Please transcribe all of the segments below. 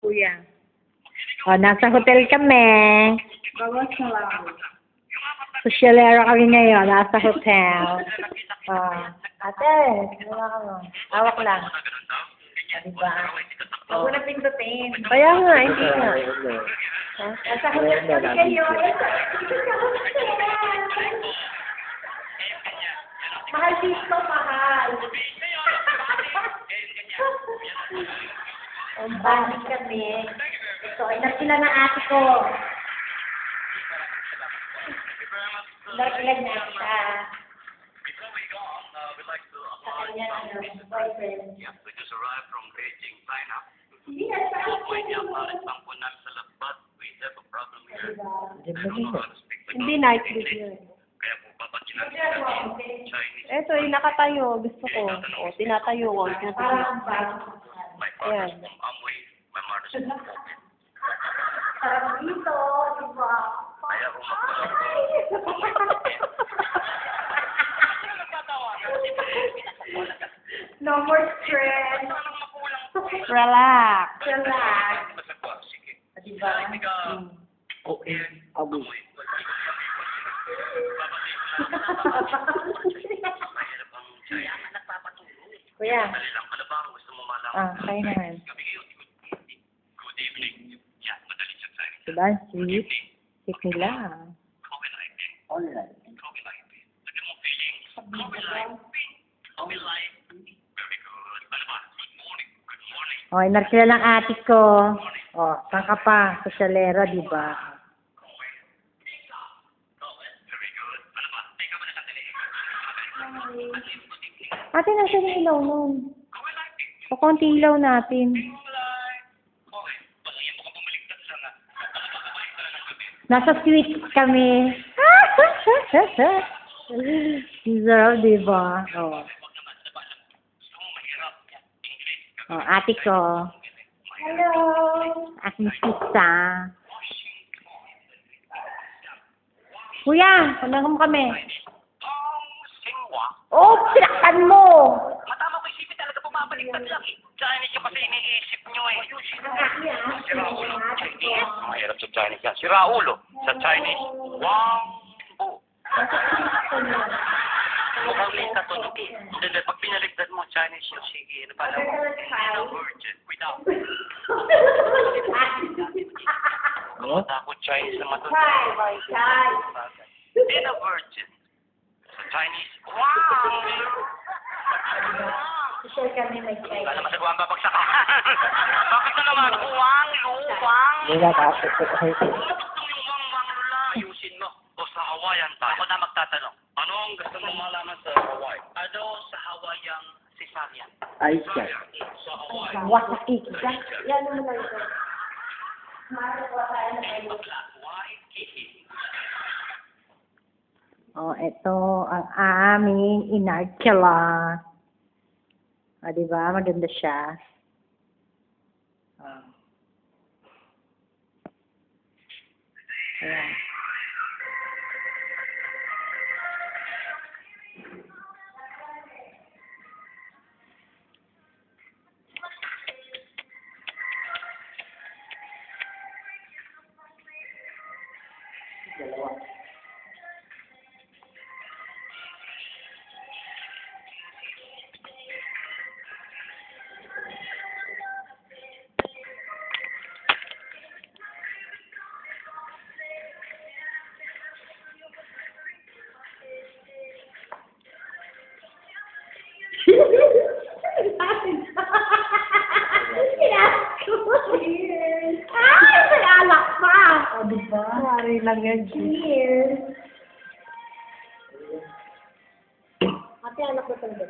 kuya. O, nasa hotel kami. Bawas na lang. Sosyalero kami ngayon, nasa hotel. O, ate, hawak lang. Diba? Huwag mo na pindutin. Kaya nga, hindi nga. Nasa hotel kami kayo. Mahal dito, mahal. Ang balik kami. Ito, ilan sila ng ate ko. Ilan na siya. Sa kanya, boyfriend. We just arrived from Beijing, China. Hindi na sa Bangko namin sa Labat. We have a problem here. Hindi night trip yun. Kaya po, papakilan Chinese. Eto, yung nakatayo. Gusto ko. O, tinatayo ko. parang bag. My father's from Amway. My mother's from Phuket. Sarap dito, di ba? Kaya po, No more stress. Relax. Relax. sige. Di ba? Okay. Amoy. Kuya. Dali lang, ano ba? Gusto mo malaman? Kayo naman. Good evening. Yan, madali siya sa akin. Diba? Sweet. Sweet nila. Okay life eh. Okay life eh. Lagyan mo feeling. Okay life. Okay life. Very good. Ano ba? Good morning. Good morning. O, inarkila lang ate ko. O, saan ka pa? Sosyalero, diba? Very good. Ano ba? Teka mo na sa tele. Ate, nasa yung ilaw nun? Okay life eh. O, konti ilaw natin. Okay life. Okay. Basta yan mo ka pumaligtas lang ah. Nasa sweet kami. Deserve, diba? O. O, ate ko. Hello. Aking sisa. Kuya, panangam kami. Singwa. Oh, sinaktan mo! Matama ko isipin talaga bumabaliktad lang eh. Chinese yung kasi iniisip nyo eh. Siraulo. Chinese. Mahirap sa Chinese yan. Siraulo. Sa Chinese. Wang bu. Mukhang lita to. Hindi, pag pinaligtad mo Chinese yung sige. Ano pala mo? Virgin. Without. Takot Chinese naman to. Hindi na virgin. Sa Chinese. Wow! Share kami may chai. Wala naman sa buwan babagsak ka. Bakit na naman? Wang, luwang. Wala tapos. Gusto yung wang lula. Ayusin mo. O sa Hawaiian tayo. Ako na magtatanong. Ano ang gusto mo malaman sa Hawaii? Ano sa Hawaiian cesarean? Ay, Sa Hawaii. Wasaki. Yan naman lang ito. Marawa tayo na kayo. White kitty. Oh, ito ang aming inarkila. Ah, diba? Maganda siya. Oh. Ayan. Dalawa. Ay, may alak pa. Oh, diba? Mari lang yan. Cheers. Ate, anak ko talaga.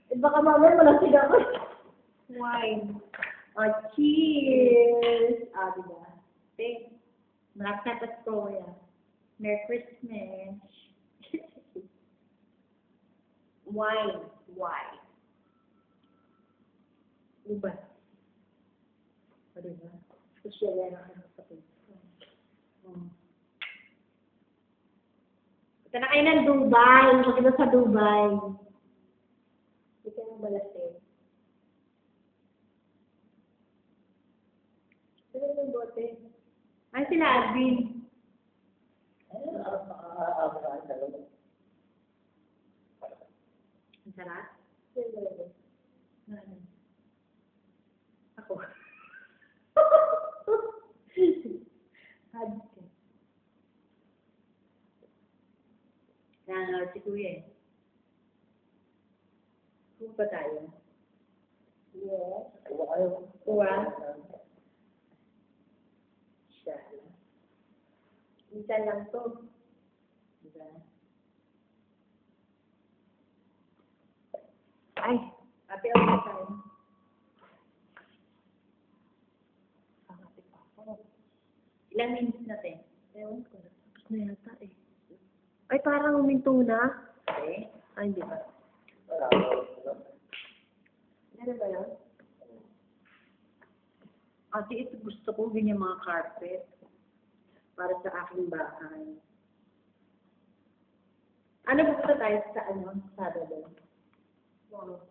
Eh, baka mamaya malasig ako. Wine. Oh, cheers. Ah, diba? Ate, malaksa pa ko yan. Merry Christmas. Wine. Wine. Diba? O, diba? Sosyalera ka na sa Facebook. Ito na kayo ng Dubai. Maganda sa Dubai. Hindi ka nang balastin. yung bote. Ay, sila Alvin. Ang sarap? Ako. Nanonood si Kuya eh. Kung ba tayo? Yes. Kuha? Siya. Minsan lang to. Diba? Ay, ate, ako tayo. Ilang minutes natin? Ewan ko na. Tapos na yata eh. Ay, parang huminto na. Okay. Ay, hindi ba? Meron ba yun? Ate, ito gusto ko ganyan mga carpet para sa aking bahay. Ano gusto tayo sa ano? Saturday? Wow.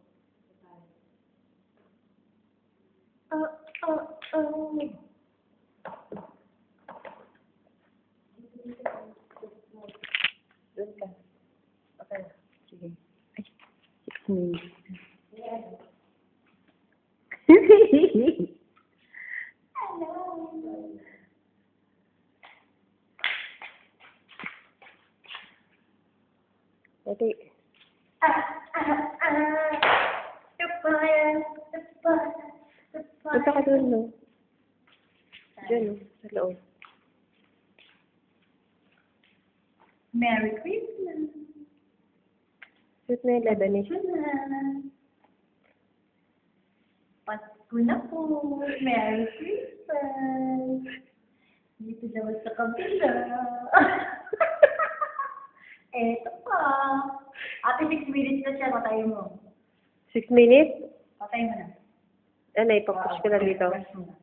Doon ka. Okay. Sige. Ay, 6 minutes. Ito, punta ka doon, no? Diyan, no? Sa loob. Merry Christmas! Shoot na yung Lebanese. Pasko na po! Merry Christmas! Dito naman sa kabila. Eto pa. Ate, 6 minutes na siya. Patayin mo. 6 minutes? Patayin mo na. Ano, ipapush ko na dito. Press mo na.